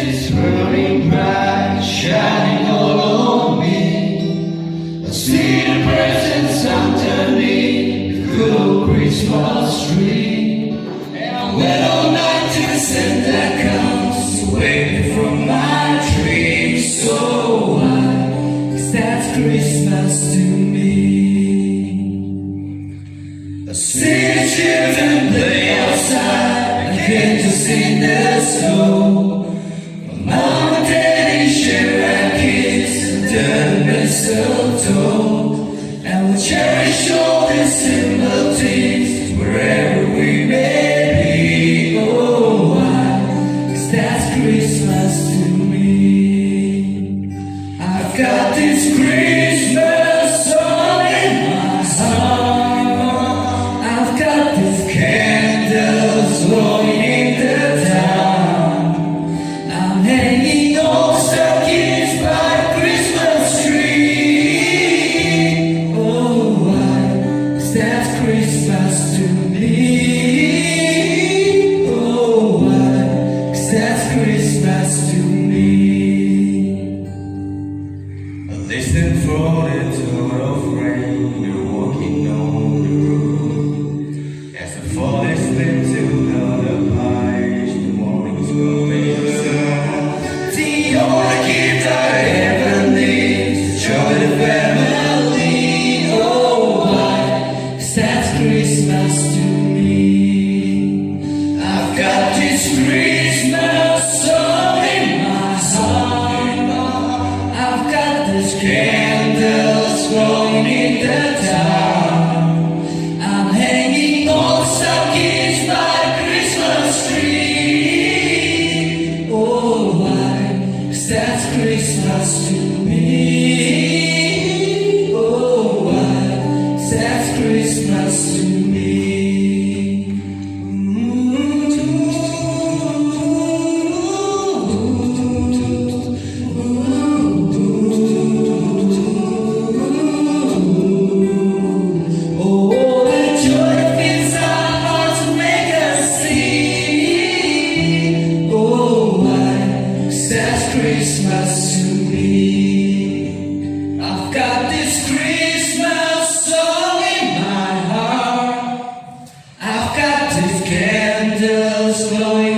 is burning bright, shining all on me. I see the presents underneath the good old Christmas tree. And I wait all night till Santa comes to wake me from my dream. So why? 'Cause that's Christmas to me. I see the children play outside, I get to see the snow. My mom and daddy share our kiss under the mistletoe, and we cherish all the simple things wherever we may be. Oh, why? 'Cause that's Christmas to me. I've got this Christmas song in my heart. I've got these candles glowing in the town. I'm hanging all stockings by the Christmas tree. Oh, why? 'Cause that's Christmas to me. Oh, why? 'Cause that's Christmas to me. Listen for the tone of rain, you're walking on the road. As the fall is split to the page, the morning's coming soon. The only gift I ever need is joy the family. Oh, why? 'Cause that's Christmas to me. I've got this Christmas song in my heart. I've got these candles glowing in the town. I'm hanging all stockings by the Christmas tree. Oh, why? 'Cause that's Christmas to me. Oh, why? 'Cause that's Christmas to me. Christmas to me. I've got this Christmas song in my heart. I've got these candles glowing